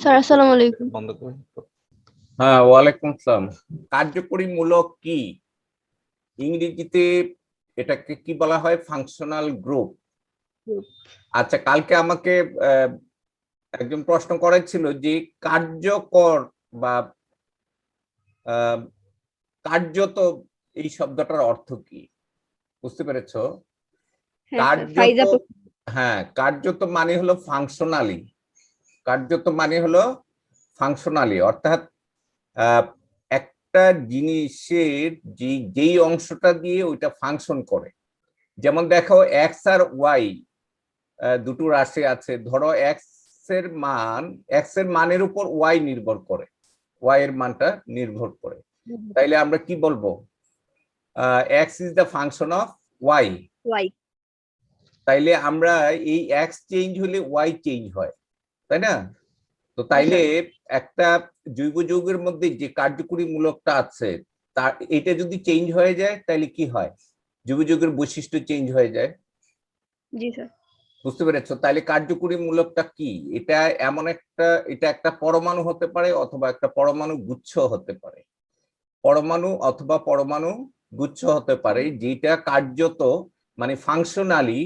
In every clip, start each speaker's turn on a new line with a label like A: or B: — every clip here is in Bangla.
A: স্যার আসসালামু আলাইকুম।
B: বন্ধ করে। হ্যাঁ, ওয়ালাইকুম আসসালাম। কার্যকরী মূলক কি? ইংরেজিতে এটাকে কি বলা হয়? Functional group. আচ্ছা, কালকে আমাকে একজন প্রশ্ন করেছিল যে কার্যকর বা কার্যত এই শব্দটার অর্থ কি? বুঝতে পেরেছো? কার্যত, হ্যাঁ, কার্যত মানে হলো ফাংশনালি। কার্যত মানে হলো ফাংশনালি, অর্থাৎ একটা জিনিসের যেই অংশটা দিয়ে ওইটা ফাংশন করে। যেমন দেখো, এক্স আর ওয়াই দুটো রাশি আছে। ধরো এক্স এর মানের উপর ওয়াই নির্ভর করে, ওয়াই এর মানটা নির্ভর করে। তাইলে আমরা কি বলবো? X is the function of y. তাইলে আমরা এই এক্স চেঞ্জ হলে ওয়াই চেঞ্জ হয়, তাই না? তো তাইলে একটা জৈব যৌগের মধ্যে যে কার্যকরী মূলকটা আছে তার এটা যদি চেঞ্জ হয়ে যায় তাহলে কি হয়? জৈব যৌগের বৈশিষ্ট্য চেঞ্জ হয়ে যায়।
A: জি স্যার।
B: বুঝতে পেরেছো? তাহলে কার্যকরী মূলকটা কি? এটা একটা পরমাণু হতে পারে অথবা একটা পরমাণু গুচ্ছ হতে পারে। পরমাণু অথবা পরমাণু গুচ্ছ হতে পারে, যেটা কার্যত মানে ফাংশনালি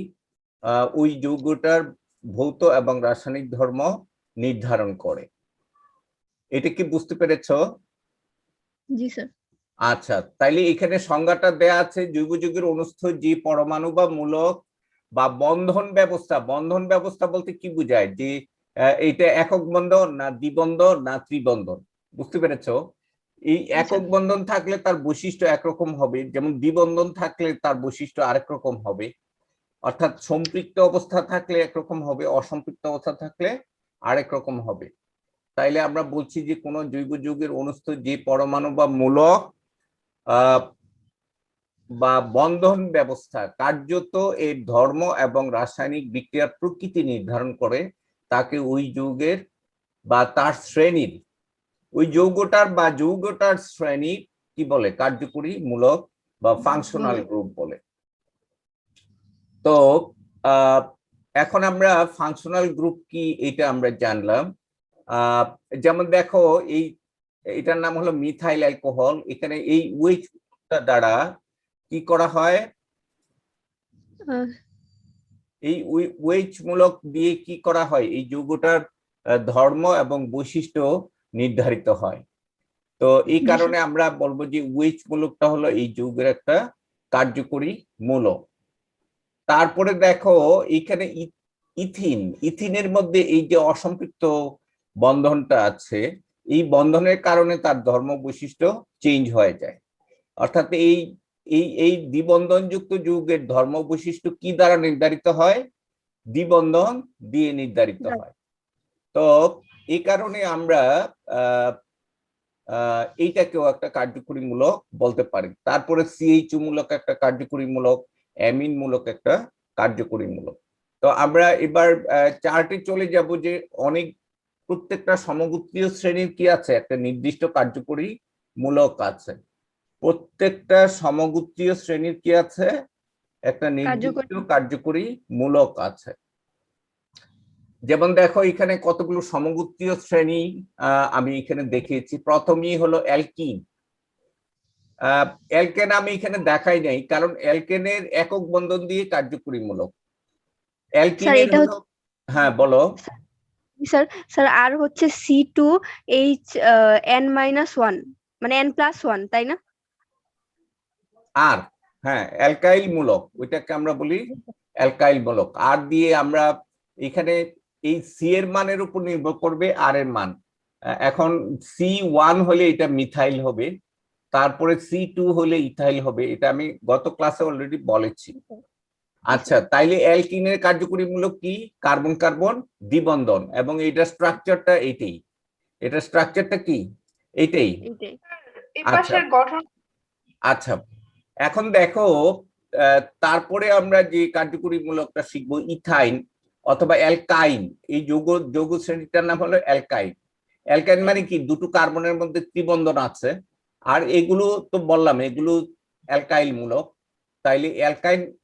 B: ওই যৌগটার ভৌত এবং রাসায়নিক ধর্ম নির্ধারণ করে। এটা কি বুঝতে পেরেছো?
A: জি স্যার।
B: আচ্ছা, তাইলে এখানে সংজ্ঞাটা দেয়া আছে, জৈব যৌগের অনুস্থ যে পরমাণু বা মূলক বা বন্ধন ব্যবস্থা। বন্ধন ব্যবস্থা বলতে কি বোঝায়? যে এটা একক বন্ধন না দ্বিবন্ধন না ত্রিবন্ধন। বুঝতে পেরেছো? এই একক বন্ধন থাকলে তার বৈশিষ্ট্য একরকম হবে, যেমন দ্বিবন্ধন থাকলে তার বৈশিষ্ট্য আরেক রকম হবে। অর্থাৎ সম্পৃক্ত অবস্থা থাকলে একরকম হবে, অসম্পৃক্ত অবস্থা থাকলে আরেক রকম হবে। তাইলে আমরা বলছি যে কোন জৈব যৌগের অনুস্থ যে পরমাণু বা মূলক বা বন্ধন ব্যবস্থা কার্যত এর ধর্ম এবং রাসায়নিক বিক্রিয়ার প্রকৃতি নির্ধারণ করে, তাকে ওই যৌগের বা তার শ্রেণীর, ওই যৌগটার শ্রেণী কি বলে? কার্যকরী মূলক বা ফাংশনাল গ্রুপ বলে। তো এখন আমরা ফাংশনাল গ্রুপ কি এটা আমরা জানলাম। যেমন দেখো, এটার নাম হলো মিথাইল অ্যালকোহল। এখানে এই ওয়েটটা দ্বারা কি করা হয়? এই ওয়েট মূলক দিয়ে কি করা হয়? এই যৌগটার ধর্ম এবং বৈশিষ্ট্য নির্ধারিত হয়। তো এই কারণে আমরা বলবো যে ওয়েট মূলকটা হলো এই যৌগের একটা কার্যকরী মূলক। তারপরে দেখো এখানে ইথিনের মধ্যে এই যে অসম্পৃক্ত বন্ধনটা আছে, এই বন্ধনের কারণে তার ধর্ম বৈশিষ্ট্য চেঞ্জ হয়ে যায়। অর্থাৎ এই এই এই দ্বিবন্ধনযুক্ত যৌগের ধর্ম বৈশিষ্ট্য কি দ্বারা নির্ধারিত হয়? দ্বিবন্ধন দিয়ে নির্ধারিত হয়। তো এই কারণে আমরা এইটাকেও একটা কার্যকরী মূলক বলতে পারি। তারপরে সিএইচও মূলক একটা কার্যকরী মূলক, অ্যামিন মূলক একটা কার্যকরী মূলক। তো আমরা এবার চার্টে চলে যাব যে প্রত্যেকটা সমগোত্রীয় শ্রেণীর কি আছে? একটা নির্দিষ্ট কার্যকরী মূলক আছে। প্রত্যেকটা সমগোত্রীয় শ্রেণীর কি আছে? একটা নির্দিষ্ট কার্যকরী মূলক আছে। যেমন দেখো এখানে কতগুলো সমগোত্রীয় শ্রেণী আমি এখানে দেখিয়েছি। প্রথমেই হলো অ্যালকিন। অ্যালকেন আমি এখানে দেখাই নাই, কারণ অ্যালকেনের একক বন্ধন দিয়ে কার্যকরী মূলক। অ্যালকিনের হলো, হ্যাঁ বলো
A: স্যার। স্যার আর হচ্ছে C2H(N-1) মানে N+1, তাই না?
B: আর হ্যাঁ, অ্যালকাইল মূলক, ওইটাকে আমরা বলি অ্যালকাইল মূলক। আর দিয়ে আমরা এখানে এই সি এর মানের উপর নির্ভর করবে আর এর মান। এখন C1 হলে এটা মিথাইল হবে, তারপরে C2 হলে ইথাইল হবে। এটা আমি গত ক্লাসে অলরেডি বলেছি। আচ্ছা, তাইলে অ্যালকিনের কার্যকরী মূলক কি? কার্বন কার্বন দ্বিবন্ধন, এবং এটা স্ট্রাকচারটা এইটাই। এটা স্ট্রাকচারটা কি? এইটাই। আচ্ছা, এখন দেখো তারপরে আমরা যে কার্যকরী মূলকটা শিখবো ইথাইন অথবা অ্যালকাইন। এই যৌগ শ্রেণীটার নাম হলো অ্যালকাইন। অ্যালকাইন মানে কি? দুটো কার্বনের মধ্যে ত্রিবন্ধন আছে, আর এগুলো তো বললাম এগুলো অ্যালকাইল মূলক। তাইলে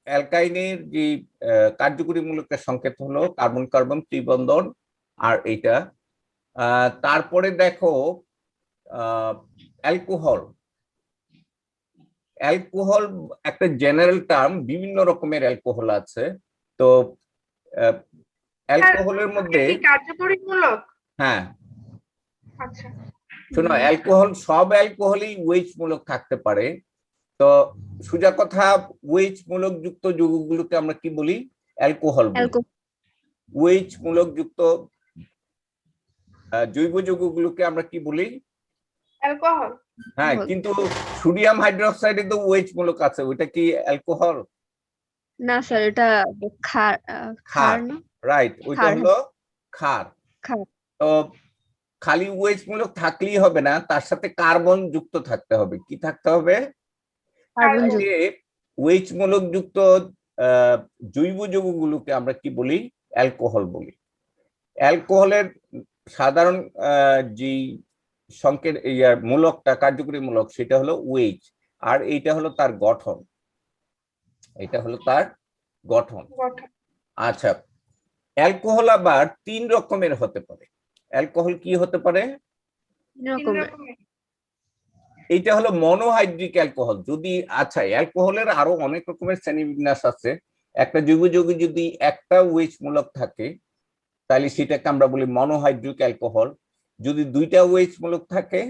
B: অ্যালকাইনের যে কার্যকরী মূলকের সংকেত হলো কার্বন কার্বন ত্রিবন্ধন, আর এটা তারপরে দেখো অ্যালকোহল। অ্যালকোহল একটা জেনারেল টার্ম, বিভিন্ন রকমের অ্যালকোহল আছে। তো অ্যালকোহলের মধ্যে
C: কার্যকরীমূলক।
B: হ্যাঁ
C: আচ্ছা,
B: শোনো, অ্যালকোহল সব অ্যালকোহলই ওয়েজ মূলক থাকতে পারে। তো সোজা কথা, ওয়েজ মূলক যুক্ত যৌগগুলোকে আমরা কি বলি? অ্যালকোহল বলি। ওয়েজ মূলক যুক্ত জৈব যৌগগুলোকে আমরা কি বলি?
C: অ্যালকোহল।
B: হ্যাঁ, কিন্তু সোডিয়াম হাইড্রোক্সাইডে তো ওয়েজ মূলক আছে, ওইটা কি অ্যালকোহল?
A: না স্যার, এটা ক্ষার।
B: ক্ষার,
A: না,
B: রাইট, ওইটা
A: ক্ষার,
B: হলো ক্ষার।
A: ক্ষার।
B: তো খালি ওয়েজ মূলক থাকলেই হবে না, তার সাথে কার্বন যুক্ত থাকতে হবে। কি থাকতে হবে?
A: কার্বন যুক্ত।
B: ওয়েজ মূলক যুক্ত জৈব যৌগগুলোকে আমরা কি বলি? অ্যালকোহল বলি। অ্যালকোহলের সাধারণ যে সংকেত মূলকটা, কার্যকরী মূলক, সেটা হলো ওয়েজ, আর এইটা হলো তার গঠন। এটা হলো তার গঠন। আচ্ছা, অ্যালকোহল আবার 3 রকমের হতে পারে। অ্যালকোহল কি হতে পারে? এইটা হলো মনোহাইড্রিক অ্যালকোহল। যদি আচ্ছা, অ্যালকোহলের আরো অনেক রকমের শ্রেণীবিন্যাস আছে। একটা জৈব যৌগে যদি একটা ওয়েজ মূলক থাকে, তাহলে সেটাকে আমরা বলি মনোহাইড্রিক অ্যালকোহল। যদি 2টা ওয়েজ মূলক থাকে,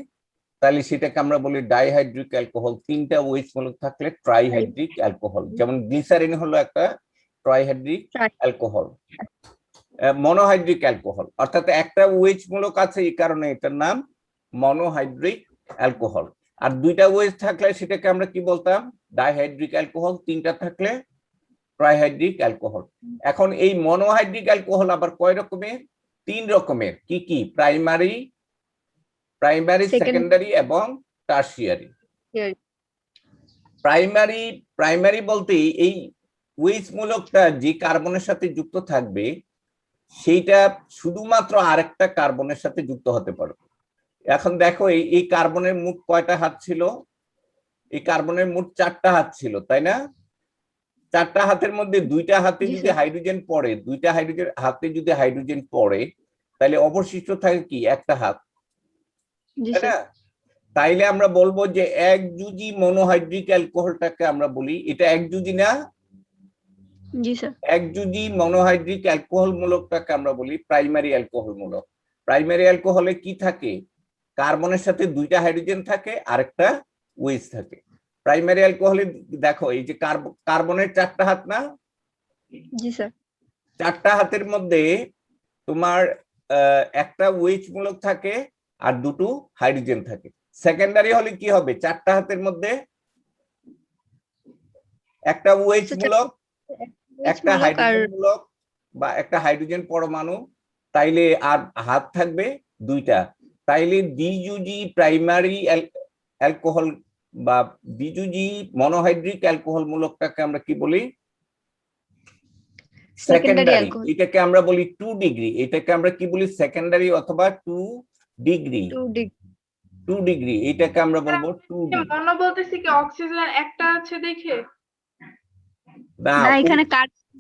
B: তাহলে সেটাকে আমরা বলি ডাইহাইড্রিক অ্যালকোহল। 3টা ওয়েজ মূলক থাকলে ট্রাইহাইড্রিক অ্যালকোহল। যেমন গ্লিসারিন হলো একটা ট্রাইহাইড্রিক অ্যালকোহল। মনোহাইড্রিক অ্যালকোহল অর্থাৎ একটা ওয়েজ মূলক আছে, এই কারণে এটার নাম মনোহাইড্রিক অ্যালকোহল। আর 2টা ওয়েজ থাকলে সেটাকে আমরা কি বলতাম? Dihydric alcohol. 3টা থাকলে ট্রাইহাইড্রিক অ্যালকোহল। এখন এই মনোহাইড্রিক অ্যালকোহল আবার কয় রকমের? 3 রকমের। কি কি? প্রাইমারি, সেকেন্ডারি এবং টারশিয়ারি। প্রাইমারি বলতে এই ওয়েজ মূলকটা যে কার্বনের সাথে যুক্ত থাকবে, সেইটা শুধুমাত্র আরেকটা কার্বনের সাথে যুক্ত হতে পারবে। এখন দেখো, এই কার্বনের মোট কয়টা হাত ছিল? এই কার্বনের মোট 4টা হাত ছিল, তাই না? 4টা হাতের মধ্যে 2টা হাতে যদি হাইড্রোজেন পড়ে, 2টা হাতে যদি হাইড্রোজেন পড়ে, তাহলে অবশিষ্ট থাকে কি? একটা হাত, তাই না? তাইলে আমরা বলবো যে একযুজি মনোহাইড্রিক অ্যালকোহলটাকে আমরা বলি, এটা একযুজি না?
A: জি স্যার।
B: একযুজি মনোহাইড্রিক অ্যালকোহল মূলকটাকে আমরা বলি প্রাইমারি অ্যালকোহল মূলক। প্রাইমারি অ্যালকোহলে কি থাকে? কার্বনের সাথে 2টা হাইড্রোজেন থাকে, আরেকটা ওয়েজ থাকে। প্রাইমারি অ্যালকোহলে দেখো, এই যে কার্বনের 4টা হাত না?
A: জি স্যার।
B: 4টা হাতের মধ্যে তোমার একটা ওয়েজ মূলক থাকে আর 2টো হাইড্রোজেন থাকে। সেকেন্ডারি হলে কি হবে? 4টা হাতের মধ্যে একটা ওয়েজ মূলক, একটা হাইড্রোজেন মূলক বা একটা হাইড্রোজেন পরমাণু, তাইলে আর হাত থাকবে 2টা। তাইলে দ্বিযুজি প্রাইমারি অ্যালকোহল বা দ্বিযুজি মনোহাইড্রিক অ্যালকোহল মূলকটাকে আমরা কি বলি? সেকেন্ডারি। এটাকে আমরা বলি 2 ডিগ্রি। এটাকে আমরা কি বলি? সেকেন্ডারি অথবা 2 ডিগ্রি। 2 ডিগ্রি, এটাকে আমরা বলবো 2 ডিগ্রি।
C: মনো বলতেছি কি অক্সিজেন একটা আছে দেখে?
B: না, এখানে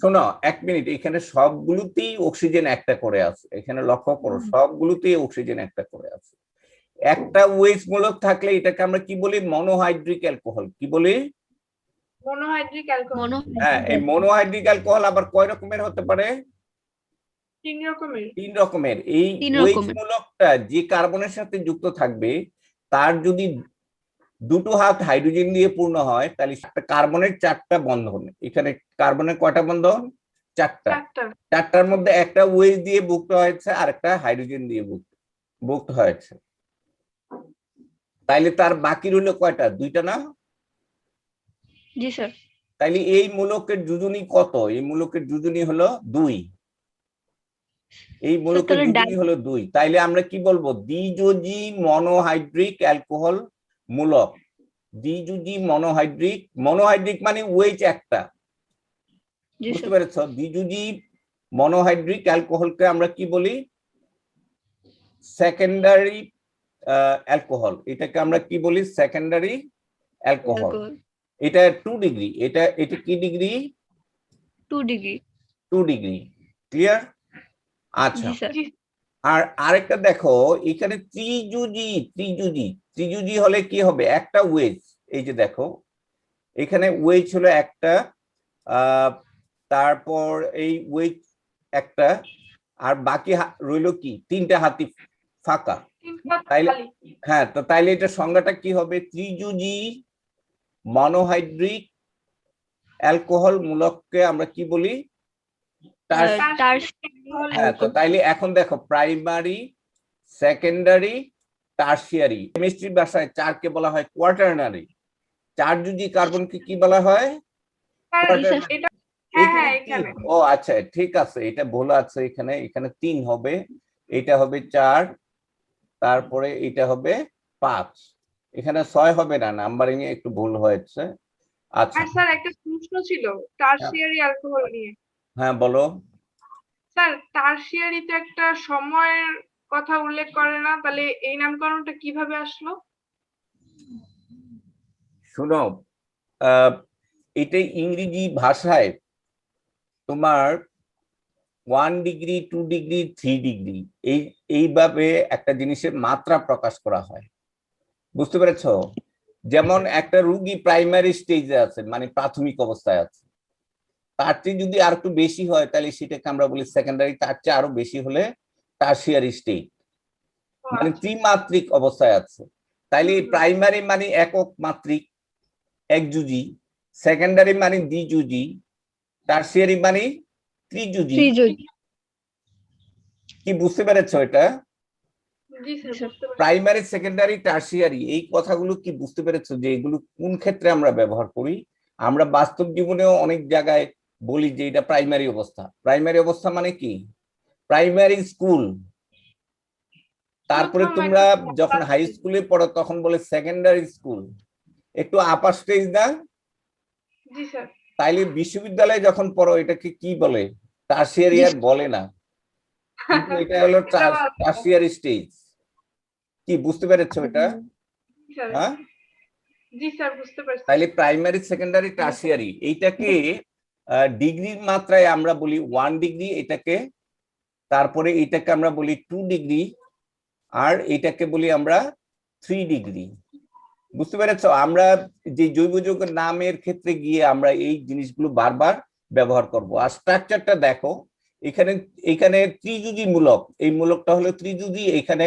B: শোনো 1 মিনিট, এখানে সবগুলোতেই অক্সিজেন একটা করে আছে। এখানে লক্ষ্য করো, সবগুলোতেই অক্সিজেন একটা করে আছে। একটা ওয়েজ মূলক থাকলে এটাকে আমরা কি বলি? Monohydric alcohol. কি বলি?
C: Monohydric alcohol.
B: হ্যাঁ, এই মনোহাইড্রিক অ্যালকোহল আবার কয় রকমের হতে পারে?
C: 3 রকমের।
B: 3 রকমের। এই ওয়েজ মূলকটা যে কার্বনের সাথে যুক্ত থাকবে, তার যদি 2টো হাত হাইড্রোজেন দিয়ে পূর্ণ হয়, তাহলে কার্বনের 4টা বন্ধন। এখানে কার্বনের কয়টা বন্ধন? 4টা। 4টার মধ্যে একটা ওয়েজ দিয়ে যুক্ত হয়েছে আর একটা হাইড্রোজেন দিয়ে যুক্ত হয়েছে। তাইলে তার বাকি রইল কয়টা? 2টা না?
A: জি স্যার।
B: তাইলে এই মূলকের যোজনী কত? এই মূলকের যোজনী হলো 2। এই মূলকের যোজনী হলো 2। তাইলে আমরা কি বলবো? দ্বিযোজি মনোহাইড্রিক অ্যালকোহল মূলক। দ্বিযোজি মনোহাইড্রিক, মনোহাইড্রিক মানে ওয়েজ একটা, বুঝতে পেরেছো? দ্বিযোজি মনোহাইড্রিক অ্যালকোহলকে আমরা কি বলি? Secondary alcohol. এটাকে আমরা কি বলি? Secondary alcohol. এটা 2 ডিগ্রি। এটা কি ডিগ্রি?
A: 2 ডিগ্রি।
B: 2 ডিগ্রি। ক্লিয়ার? আচ্ছা, আর আরেকটা দেখো, এখানে ত্রিজুজি হলে কি হবে, একটা ওয়েজ, এই যে দেখো এখানে ওয়েজ হলো একটা, তারপর এই ওয়েজ একটা, আর বাকি রইলো কি, তিনটা হাতি ফাঁকা।
C: তিনটা
B: তাইলে
C: খালি।
B: হ্যাঁ, তো তাইলে এটা সংজ্ঞাটা কি হবে, ত্রিজুজি মনোহাইড্রিক অ্যালকোহল মূলককে আমরা কি বলি, হ্যাঁ। তো তাইলে এখন দেখো, প্রাইমারি, সেকেন্ডারি, টারশিয়ারি। কেমিস্ট্রি ভাষায় চারকে বলা হয় কোয়াটারনারি। চারজুজি কার্বনকে কি বলা হয়, কোয়াটারনারি।
C: এটা
B: এখানে
C: হ্যাঁ,
B: তিন, ও আচ্ছা ঠিক আছে, এটা ভুল আছে, এখানে এখানে 3 হবে, এটা হবে 4, তারপরে এটা হবে 5, এখানে 6 হবে না, নাম্বারিং এ একটু ভুল হয়েছে। আচ্ছা
C: আর স্যার একটা প্রশ্ন ছিল টারশিয়ারি অ্যালকোহল নিয়ে।
B: হ্যাঁ বলো।
C: স্যার টারশিয়ারিতে একটা সময়ের কথা উল্লেখ করে না, তাহলে এই নামকরণটা কিভাবে আসলো?
B: শুনো, এটা ইংরেজি ভাষায় তোমার 1 ডিগ্রি, 2 ডিগ্রি, 3 ডিগ্রি, এইভাবে একটা জিনিসের মাত্রা প্রকাশ করা হয়, বুঝতে পেরেছো? যেমন একটা রুগী প্রাইমারি স্টেজে আছে, মানে প্রাথমিক অবস্থায় আছে, তার চেয়ে যদি আর একটু বেশি হয় তাহলে সেটাকে আমরা বলি সেকেন্ডারি, তার চেয়ে আরো বেশি হলে টারশিয়ারি স্টেজ, মানে ত্রিমাত্রিক অবস্থায় আছে। তাইলে প্রাইমারি মানে একক মাত্রিক, একজুজি, সেকেন্ডারি মানে দ্বিজুজি, টারশিয়ারি মানে ত্রিজুজি। কি বুঝতে পেরেছো এটা?
C: জি স্যার, বুঝতে পারছি।
B: প্রাইমারি, সেকেন্ডারি, টারশিয়ারি, এই কথাগুলো কি বুঝতে পেরেছো যে এগুলো কোন ক্ষেত্রে আমরা ব্যবহার করি? আমরা বাস্তব জীবনেও অনেক জায়গায় বলি যে এটা প্রাইমারি অবস্থা। প্রাইমারি অবস্থা মানে কি, প্রাইমারি স্কুল। তারপরে
C: প্রথম
B: তোমরা
C: একদম
B: যখন হাই স্কুলে পড়ো তখন বলে সেকেন্ডারি স্কুল, একটু আপার স্টেজ না?
C: জি স্যার।
B: তাইলে বিশ্ববিদ্যালয়ে যখন পড়ো এটাকে কি বলে, টারশিয়ারি আর বলে না, কিন্তু এটা হলো টারশিয়ারি স্টেজ। কি বুঝতে পেরেছো এটা? হ্যাঁ,
C: জি স্যার, বুঝতে পারছি।
B: তাইলে প্রাইমারি, সেকেন্ডারি, টারশিয়ারি, এইটাকে ডিগ্রির মাত্রায় আমরা বলি 1 ডিগ্রি এটাকে, তারপরে এটাকে আমরা বলি 2 ডিগ্রি, আর এটাকে বলি আমরা 3 ডিগ্রি। বুঝতে পেরেছো? আমরা যে জৈব যৌগের নামের ক্ষেত্রে গিয়ে আমরা এই জিনিসগুলো বারবার ব্যবহার করব। আর স্ট্রাকচারটা দেখো, এখানে এখানে ত্রিজুজি মূলক, এই মূলকটা হলো ত্রিজুজি, এখানে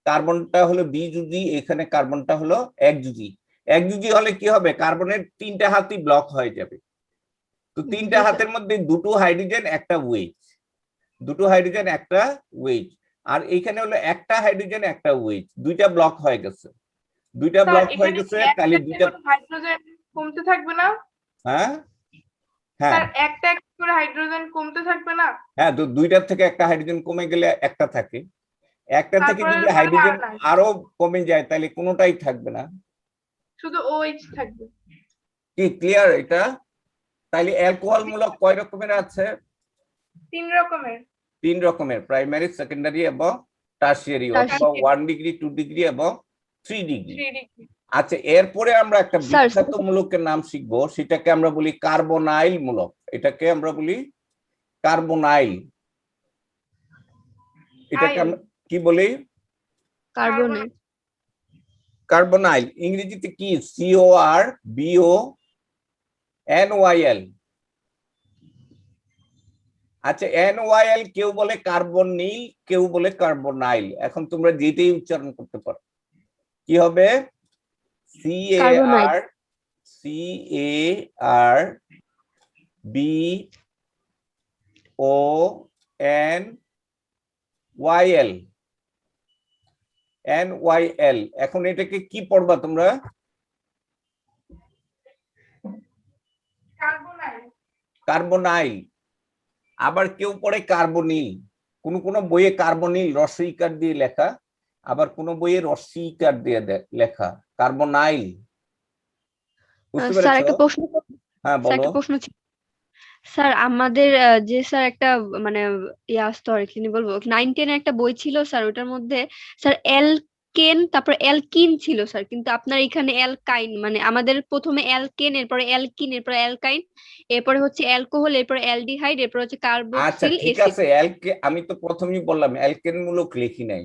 B: কার্বনটা হলো দ্বিজুজি, এখানে কার্বনটা হলো একজুজি। একজুজি হলে কি হবে, কার্বনের 3টা হাতই ব্লক হয়ে যাবে। তো 3টা হাতের মধ্যে 2টো হাইড্রোজেন একটা ওয়েজ, 2টো হাইড্রোজেন একটা ওয়েজ, আর এখানে হলো একটা হাইড্রোজেন একটা ওয়েজ, 2টা ব্লক হয়ে গেছে, 2টা ব্লক হয়ে গেছে, তাহলে 2টা
C: হাইড্রোজেন কমতে থাকবে না?
B: হ্যাঁ হ্যাঁ
C: স্যার একটা করে হাইড্রোজেন কমতে থাকবে না?
B: হ্যাঁ, তো 2টার থেকে একটা হাইড্রোজেন কমে গেলে একটা থাকে, একটা থেকে
C: তারপরে
B: যদি হাইড্রোজেন আরো কমে যায় তাহলে কোনোটাই থাকবে না,
C: শুধু OH থাকবে।
B: কি ক্লিয়ার এটা? তাইলে অ্যালকোহল মূলক কয় রকমের আছে?
C: 3 রকমের।
B: 3 রকমের, প্রাইমারি, সেকেন্ডারি এবং টারশিয়ারি, অথবা 1 ডিগ্রি, 2 ডিগ্রি এবং 3 ডিগ্রি। আচ্ছা, এরপরে আমরা একটা বিখ্যাত মূলকের নাম শিখবো, সেটাকে আমরা বলি কার্বনাইল মূলক। এটাকে আমরা বলি কার্বনাইল। এটাকে আমরা কি বলি?
A: কার্বনেট।
B: কার্বনাইল ইংরেজিতে কি, CORBONYL। আচ্ছা, NYL কেউ বলে কার্বনিল, কেউ বলে কার্বনাইল, এখন তোমরা যেটাই উচ্চারণ করতে পারো। কি হবে, NYL। এখন এটাকে কি পড়বা তোমরা? কার্বনাইল। আবার কেউ পড়ে কার্বনিল, কোন কোন বইয়ে কার্বনিল রস্বইকার দিয়ে লেখা, আবার কোন বইয়ে রস্বইকার দিয়ে লেখা কার্বনাইল। বুঝতে পেরেছো?
A: স্যার একটা প্রশ্ন,
B: হ্যাঁ বলো।
A: একটা প্রশ্ন ছিল স্যার, আমাদের যে স্যার একটা মানে আসতো আর কি বলবো, 9-10 একটা বই ছিল স্যার, ওটার মধ্যে স্যার অ্যালকেন তারপর অ্যালকিন ছিল স্যার, কিন্তু আপনার এখানে অ্যালকাইন, মানে আমাদের প্রথমে অ্যালকেন, এরপরে অ্যালকিন, এরপরে অ্যালকাইন, এরপরে হচ্ছে অ্যালকোহল, এরপরে অ্যালডিহাইড, এরপর হচ্ছে
B: আচ্ছা
A: কার্বক্সিল
B: ঠিক
A: অ্যাসিড।
B: আছে, আমি তো প্রথমেই বললাম অ্যালকেন মূলক লিখি নাই,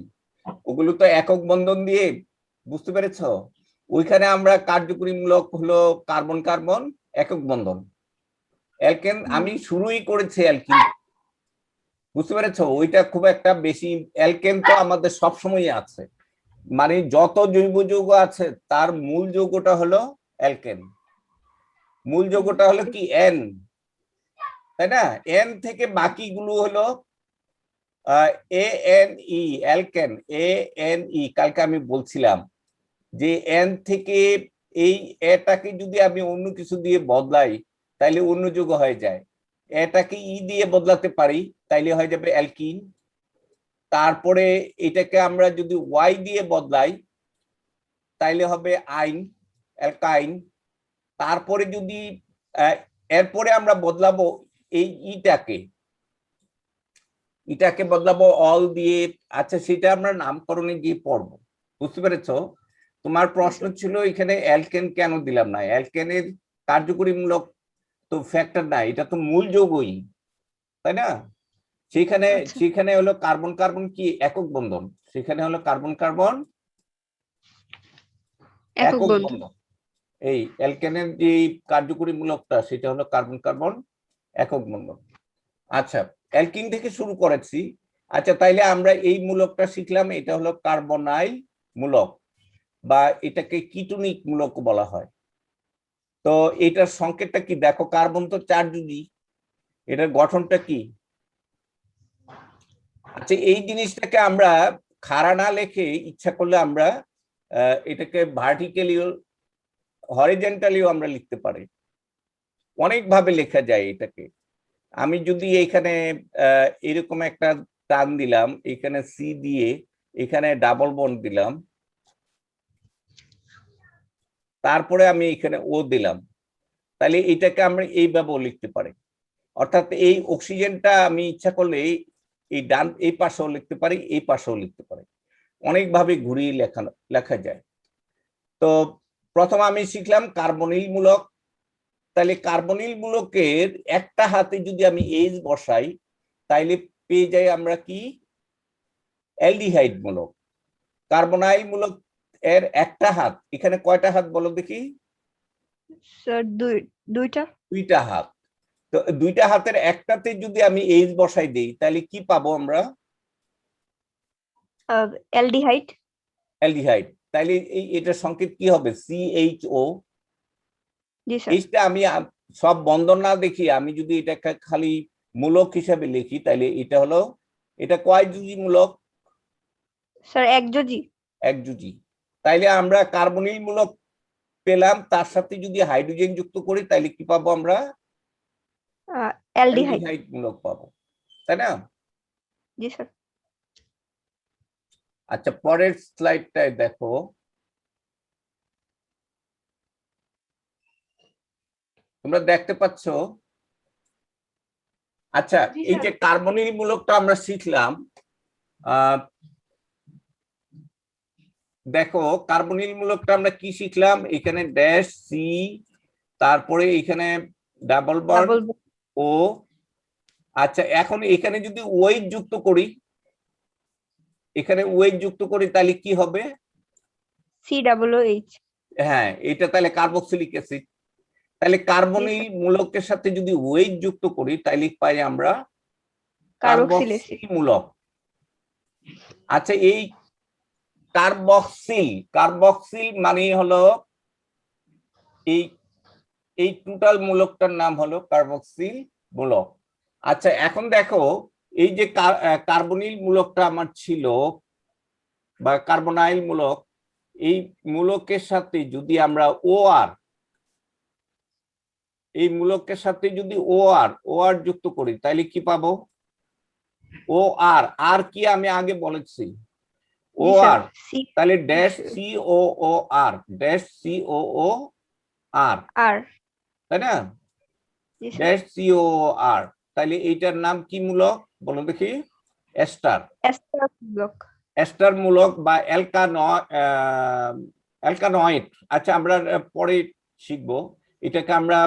B: ওগুলো তো একক বন্ধন দিয়ে, বুঝতে পেরেছো? ওইখানে আমরা কার্যকরী মূলক হলো কার্বন কার্বন একক বন্ধন। অ্যালকেন আমি শুরুই করেছি অ্যালকিন, বুঝতে পেরেছো? ওইটা খুব একটা বেশি, অ্যালকেন তো আমাদের সবসময় আছে, মানে যত জৈব যৌগ আছে তার মূল যৌগটা হলো অ্যালকেন। মূল যৌগটা হলো কি এন, তাই না? এন থেকে বাকিগুলো হলো A N E, alkane A N E. কালকে আমি বলছিলাম যে এন থেকে এই এটাকে যদি আমি অন্য কিছু দিয়ে বদলাই তাইলে অন্য যৌগ হয়ে যায়, এটাকে ই দিয়ে বদলাতে পারি তাইলে হয়ে যাবে অ্যালকিন। তারপরে এটাকে আমরা যদি ওয়াই দিয়ে বদলাই তাইলে হবে আইন, অ্যালকাইন। তারপরে যদি এরপরে আমরা বদলাবো এই ইটাকে বদলাবো অল দিয়ে। আচ্ছা সেটা আমরা নামকরণে গিয়ে পড়বো, বুঝতে পেরেছো? তোমার প্রশ্ন ছিল এখানে অ্যালকেন কেন দিলাম না, অ্যালকেনের কার্যকরীমূলক তো ফ্যাক্টর না, এটা তো মূল যৌগই, তাই না? সেখানে
A: আচ্ছা।
B: সেখানে হলো কার্বন কার্বন কি একক বন্ধন, সেখানে হলো কার্বন কার্বন
A: একক
B: একক
A: বন্ধন।
B: বন্ধন। এই অ্যালকেনের যে কার্যকরী মূলকটা সেটা হলো কার্বন কার্বন একক বন্ধন। আচ্ছা অ্যালকিন থেকে শুরু করেছি। আচ্ছা তাইলে আমরা এই মূলকটা শিখলাম, এটা হলো কার্বনাইল মূলক বা এটাকে কিটোনিক মূলক বলা হয়। তো এটার সংকেতটা কি দেখো, কার্বন তো 4 জুড়ি, এটার গঠনটা কি? আচ্ছা এই জিনিসটাকে আমরা খাড়া না লিখে ইচ্ছা করলে আমরা এটাকে ভার্টিক্যালিও হরিজন্টালিও আমরা লিখতে পারি, অনেক ভাবে লেখা যায় এটাকে। আমি যদি এখানে এরকম একটা টান দিলাম, এখানে সি দিয়ে এখানে ডাবল বন্ড দিলাম, তারপরে আমি এখানে ও দিলাম, তাহলে এটাকে আমরা এইভাবেও লিখতে পারি। অর্থাৎ এই অক্সিজেনটা আমি ইচ্ছা করলে এই ডান এই পাশেও লিখতে পারি, এই পাশেও লিখতে পারি, অনেকভাবে ঘুরিয়ে লেখা যায়। তো প্রথম আমি শিখলাম কার্বনিল মূলক, তাহলে কার্বনিল মূলকের একটা হাতে যদি আমি এইচ বসাই তাইলে পেয়ে যাই আমরা কি, অ্যালডিহাইড মূলক। কার্বনাইল মূলক এর একটা হাত, এখানে কয়টা হাত বলো দেখি?
A: স্যার দুইটা।
B: দুইটা হাত। তো দুইটা হাতের একটাতে যদি আমি এইচ বসাই দেই তাহলে কি পাবো আমরা?
A: অ্যালডিহাইড।
B: অ্যালডিহাইড। তাইলে এটার সংকেত কি হবে? CHO।
A: জি স্যার।
B: এইটা আমি সব বন্ধন না দেখি, আমি যদি এটাকে খালি মূলক হিসাবে লিখি তাহলে এটা হলো, এটা কয় যুজি মূলক?
A: স্যার একযোজি।
B: একযুজি। তাইলে আমরা কার্বনিল মূলক পেলাম, তার সাথে যদি হাইড্রোজেন যুক্ত করি তাহলে কি পাবো আমরা?
A: অ্যালডিহাইড।
B: অ্যালডিহাইড মূলক পাবো, তাই না?
A: জি স্যার।
B: আচ্ছা পরের স্লাইডটায় দেখো, তোমরা দেখতে পাচ্ছ? আচ্ছা
C: জি
B: এই
C: স্যার।
B: যে কার্বনিল মূলকটা আমরা শিখলাম, দেখো কার্বনিল মূলকটা আমরা কি শিখলাম, এখানে ড্যাশ সি, তারপরে এখানে ডাবল বন্ড ও। আচ্ছা এখন এখানে যদি ওয়েট যুক্ত করি, এখানে ওয়েট যুক্ত করি তাহলে কি হবে?
A: COOH।
B: হ্যাঁ এটা তাহলে কার্বক্সিলিক অ্যাসিড। তাহলে কার্বনিল মূলকের সাথে যদি ওয়েট যুক্ত করি তাহলে পাই আমরা
A: কার্বক্সিল অ্যাসিড।
B: কার্বক্সিল মূলক। আচ্ছা এই কার্বক্সিল মানে হলো এই এই টোটাল মূলকটার নাম হলো কার্বক্সিল মূলক। আচ্ছা এখন দেখো এই যে কার্বনিল মূলকটা আমার ছিল বা কার্বনাইল মূলক, এই মূলকের সাথে যদি আমরা OR, এই মূলকের সাথে যদি OR যুক্ত করি তাহলে কি পাবো? OR। আর কি আমি আগে বলেছি OR, তাহলে ড্যাশ COOR, ড্যাশ COOR, তাই না? Dash COOR। তাহলে এইটার নাম কি মূলক বলো দেখি? এস্টার।
A: এস্টার মূলক।
B: এস্টার মূলক বা অ্যালকানয়েড। আচ্ছা, আমরা পরে শিখবো এটাকে। আমরা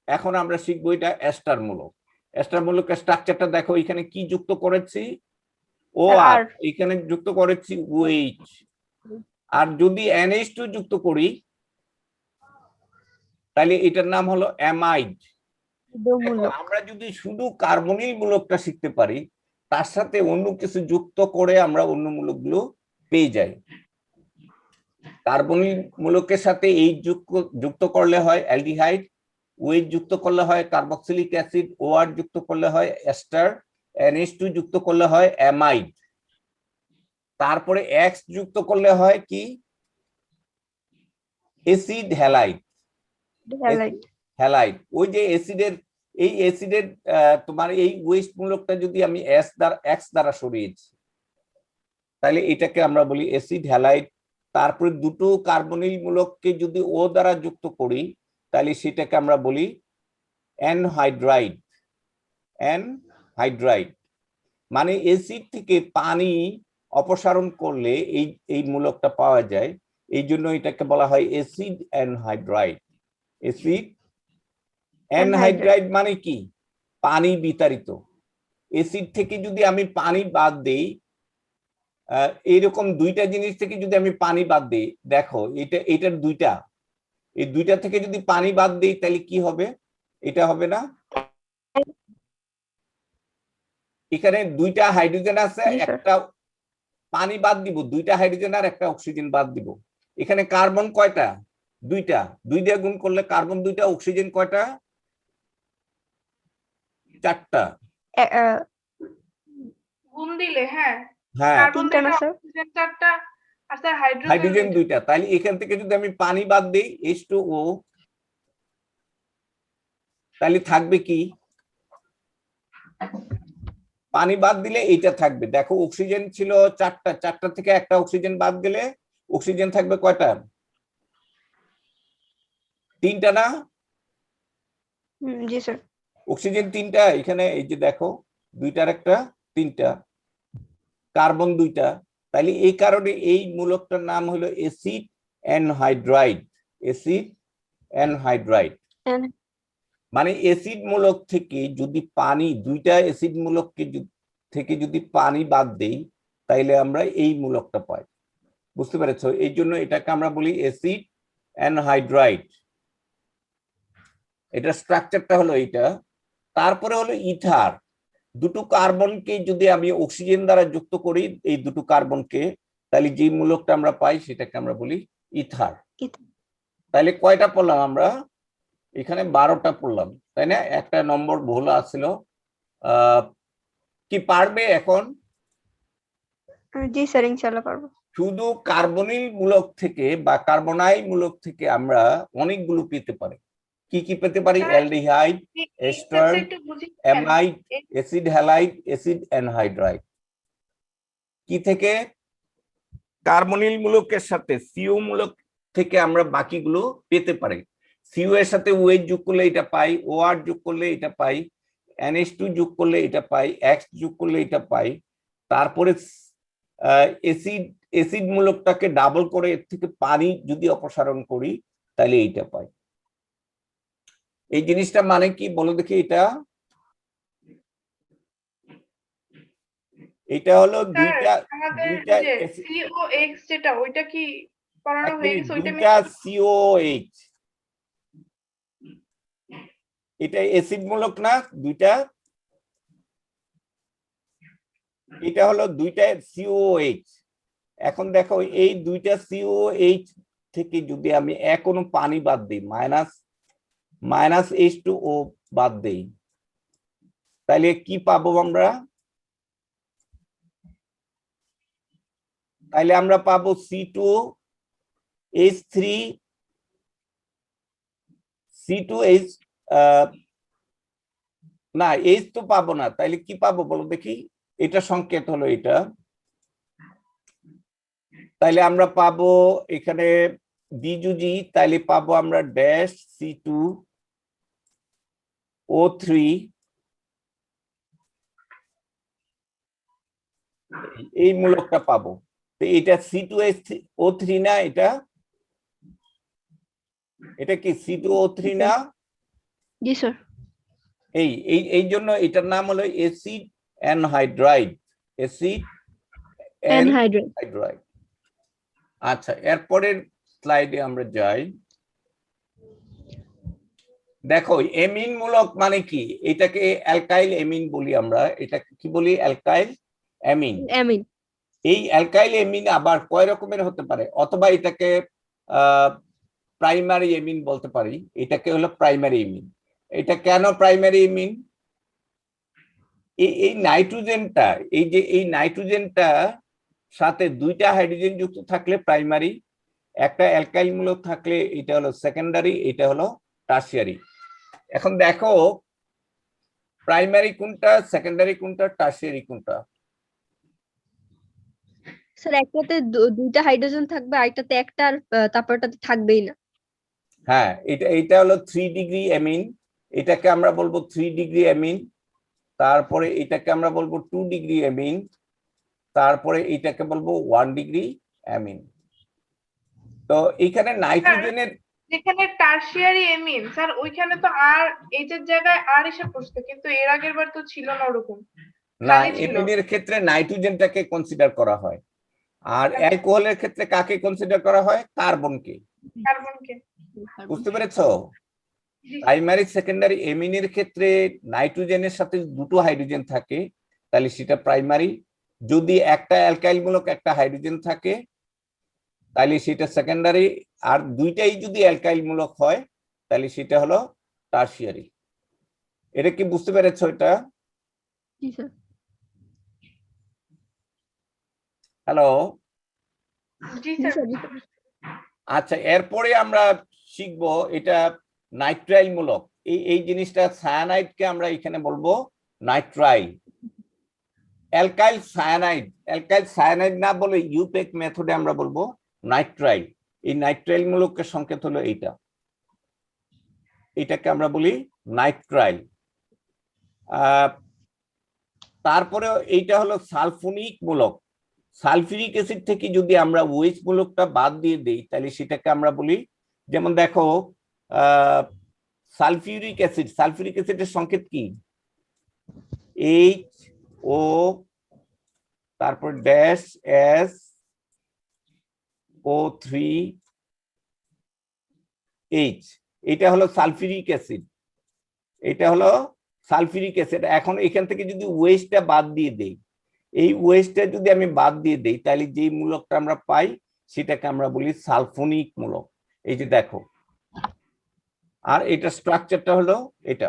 B: এখন আমরা শিখবো এটা এস্টার মূলক। এস্টার মূলকের স্ট্রাকচারটা দেখো, এখানে কি যুক্ত করেছি? ও আর, এখানে যুক্ত করেছি OH। আর যদি NH2 যুক্ত করি তাহলে এটার নাম হলো অ্যামাইড। আমরা যদি শুধু কার্বনিল মূলকটা শিখতে পারি, তার সাথে অন্য কিছু যুক্ত করে আমরা অন্য মূলকগুলো পেয়ে যাই। কার্বনিল মূলকের সাথে এই যুক্ত করলে হয় অ্যালডিহাইড, OH যুক্ত করলে হয় কার্বক্সিলিক অ্যাসিড, OR যুক্ত করলে হয় এস্টার, NH2 যুক্ত করলে হয় অ্যামাইড, তারপরে X যুক্ত করলে হয় কি? Acid halide. হ্যালাইড, ওই যে অ্যাসিডের, এই অ্যাসিডের তোমার এই ওয়েস্ট মূলকটা যদি আমি X দ্বারা সরিয়েছি, তাহলে এটাকে আমরা বলি অ্যাসিড হ্যালাইড। তারপরে দুটো কার্বনিল মূলককে যদি O দ্বারা যুক্ত করি, তাহলে সেটাকে আমরা বলি অ্যানহাইড্রাইড। অ্যানহাইড্রাইড মানে অ্যাসিড থেকে পানি অপসারণ করলে এই মূলকটা পাওয়া যায়, এই জন্য এটাকে বলা হয় অ্যাসিড অ্যানহাইড্রাইড। অ্যাসিড অ্যানহাইড্রাইড মানে কি? পানি বিতাড়িত। অ্যাসিড থেকে যদি আমি পানি বাদ দেই, এইরকম দুইটা জিনিস থেকে যদি আমি পানি বাদ দিই, দেখো এটার দুইটা, এই দুইটা থেকে যদি পানি বাদ দিই তাহলে কি হবে? এটা হবে না? এখানে দুইটা হাইড্রোজেন আছে, একটা পানি বাদ দিব, দুইটা হাইড্রোজেন আর একটা অক্সিজেন বাদ দিব। এখানে কার্বন কয়টা? দুইটা। 2 দিয়ে গুণ করলে কার্বন দুইটা, অক্সিজেন কয়টা? 4টা।
C: গুণ দিলে হ্যাঁ,
B: হ্যাঁ,
C: কার্বন 2টা, অক্সিজেন 4টা, আর স্যার
B: হাইড্রোজেন 2টা। তাহলে এখান থেকে যদি আমি পানি বাদ দেই H2O, তাহলে থাকবে কি? পানি বাদ দিলে এইটা থাকবে। দেখো অক্সিজেন ছিল 4টা, 4টা থেকে একটা অক্সিজেন বাদ গেলে অক্সিজেন থাকবে কয়টা? 3টা না?
A: জি স্যার।
B: অক্সিজেন 3টা, এখানে এই যে দেখো 2টার একটা 3টা, কার্বন 2টা। তাহলে এই কারণে এই মূলকটার নাম হলো অ্যাসিড অ্যানহাইড্রাইড। অ্যাসিড অ্যানহাইড্রাইড মানে অ্যাসিড মূলক থেকে যদি পানি, দুইটা অ্যাসিড মূলককে থেকে যদি পানি বাদ দেই, তাইলে আমরা এই মূলকটা পাই। বুঝতে পেরেছো? এই জন্য এটাকে আমরা বলি অ্যাসিড অ্যানহাইড্রাইড। এটা স্ট্রাকচারটা হলো এইটা। তারপরে হলো ইথার। দুটো কার্বনকে যদি আমি অক্সিজেন দ্বারা যুক্ত করি, এই দুটো কার্বনকে, তাহলে যে মূলকটা আমরা পাই সেটাকে আমরা বলি ইথার। তাহলে কয়টা পড়লাম আমরা? এখানে 12টা পড়লাম, তাই না? একটা নম্বর ভুল আছিল। কি পারবে এখন?
A: জি স্যার, ইনশাআল্লাহ পারবো।
B: শুধু কার্বনিল মূলক থেকে বা কার্বনাইল মূলক থেকে আমরা অনেকগুলো পেতে পারি। কি কি পেতে পারি? Aldehyde, ester, amide, acid halide, acid anhydride. কি থেকে? কার্বনিল মূলকের সাথে সিও মূলক থেকে আমরা বাকিগুলো পেতে পারি। সিও এর সাথে OH যোগ করলে এটা পাই, OR যোগ করলে এটা পাই, NH2 যোগ করলে এটা পাই, X যোগ করলে এটা পাই। তারপরে অ্যাসিড মূলকটাকে ডাবল করে এর থেকে পানি যদি অপসারণ করি, তাহলে এইটা পাই। এই জিনিসটা মানে কি বলো দেখি? এটা হলো দুইটা
C: COX, যেটা ওইটা কি পড়ানো হয়ে গেছে?
B: দুইটা COH, এটা অ্যাসিড মূলক না দুইটা? এটা হলো দুইটা COH। এখন দেখো এই দুইটা COH থেকে যদি আমি কোনো পানি বাদ দিই, মাইনাস H2O বাদ দেই, তাহলে কি পাবো আমরা? তাহলে আমরা পাবো C2H, না H তো পাবো না, তাইলে কি পাবো বলো দেখি? এটা সংকেত হলো এটা। তাইলে আমরা পাবো এখানে বিজুজি, তাইলে পাবো আমরা ড্যাশ C2O3 এই মূলকটা পাবো। তো এটা C2H3O3 না, এটা কি C2O3 না?
A: জি স্যার।
B: এই এই এই জন্য এটার নাম হলো acid anhydride. Acid
A: anhydride.
B: Anhydride. আচ্ছা, এরপরের স্লাইডে আমরা যাই। দেখো, এমিন মূলক মানে কি? এটাকে অ্যালকাইল এমিন বলি আমরা। এটাকে কি বলি? অ্যালকাইল এমিন।
A: অ্যামিন।
B: এই অ্যালকাইল এমিন আবার কয় রকমের হতে পারে? অথবা এটাকে প্রাইমারি এমিন বলতে পারি। এটাকে হলো প্রাইমারি এমিন। এটা কেন প্রাইমারি এমিন? এই নাইট্রোজেনটা, এই নাইট্রোজেনটা সাথে দুইটা হাইড্রোজেন যুক্ত থাকলে প্রাইমারি, একটা অ্যালকাইল মূলক থাকলে এটা হলো সেকেন্ডারি, এটা হলো টারশিয়ারি। এখন দেখো, প্রাইমারি কোনটা, সেকেন্ডারি কোনটা, টারশিয়ারি কোনটা?
A: স্যার একটাতে দুইটা হাইড্রোজেন থাকবে, আরেকটাতে একটা, আর তারপরটাতে থাকবেই না।
B: হ্যাঁ, এটা হলো 3 ডিগ্রি অ্যামিন। এটাকে আমরা বলবো 3 ডিগ্রি অ্যামিন। তারপরে এটাকে আমরা বলবো 2 ডিগ্রি অ্যামিন। তারপরে এটাকে বলবো 1 ডিগ্রি অ্যামিন। তো এখানে নাইট্রোজেনের
C: যেখানে টারশিয়ারি এমিন স্যার, ওইখানে তো আর এইচ এর জায়গায় আর এসে বসতো, কিন্তু এর আগের বার তো ছিল না ওরকম,
B: না,
C: খালি ছিল।
B: এমিনের ক্ষেত্রে নাইট্রোজেনটাকে কনসিডার করা হয়, আর অ্যালকোহলের ক্ষেত্রে কাকে কনসিডার করা হয়? কার্বনকে।
C: কার্বনকে।
B: বুঝতে পেরেছো? প্রাইমারি সেকেন্ডারি এমিনের ক্ষেত্রে নাইট্রোজেনের সাথে দুটো হাইড্রোজেন থাকে, তাহলে সেটা প্রাইমারি। যদি একটা অ্যালকাইল মূলক একটা হাইড্রোজেন থাকে তাহলে সেটা সেকেন্ডারি। আর দুইটাই যদি অ্যালকাইল মূলক হয় তাহলে সেটা হলো টারশিয়ারি। এটা কি বুঝতে পেরেছো? এটা
A: জি স্যার।
B: হ্যালো?
C: জি
A: জি
C: স্যার।
A: স্যার।
B: আচ্ছা, এরপরে আমরা শিখবো এটা নাইট্রাইল মূলক। এই জিনিসটা, সায়ানাইডকে আমরা এখানে বলবো নাইট্রাইল। অ্যালকাইল সায়ানাইড না বলে ইউপেক মেথডে আমরা বলবো নাইট্রাইল। এই নাইট্রাইল মূলকের সংকেত হলো এটাকে আমরা বলি নাইট্রাইল। তারপরে এইটা হলো সালফোনিক মূলক। সালফিউরিক অ্যাসিড থেকে যদি আমরা ওএইচ মূলকটা বাদ দিয়ে দেই তাহলে সেটাকে আমরা বলি, যেমন দেখো, সালফিউরিক অ্যাসিডের সংকেত কি? HO, তারপর ড্যাশ SO3H। এটা হলো সালফিউরিক অ্যাসিড। এখন এখান থেকে যদি ওয়েস্টটা বাদ দিয়ে দেই, এই ওয়েস্টটা যদি আমি বাদ দিয়ে দেই তাহলে যে মূলকটা আমরা পাই সেটাকে আমরা বলি সালফোনিক মূলক। এই যে দেখো, আর এটা স্ট্রাকচারটা হলো এটা।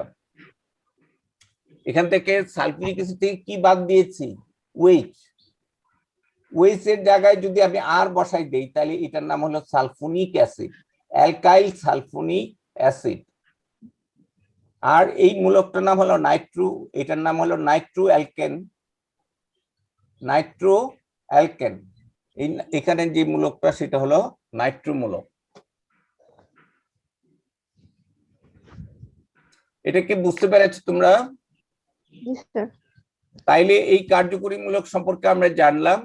B: এখান থেকে সালফিউরিক অ্যাসিড থেকে কি বাদ দিয়েছি? ওএইচ এর জায়গায় যদি আমি আর বসাই দেই তাহলে এটার নাম হলো sulfonic acid, alkyl sulfonic acid. আর এই মূলকটার নাম হলো এটার নাম হলো নাইট্রো অ্যালকেন। এখানে যে মূলকটা সেটা হলো নাইট্রো মূলক। এটা কি বুঝতে পেরেছো তোমরা?
A: জি স্যার।
B: তাইলে এই কার্যকরী মূলক সম্পর্কে আমরা জানলাম।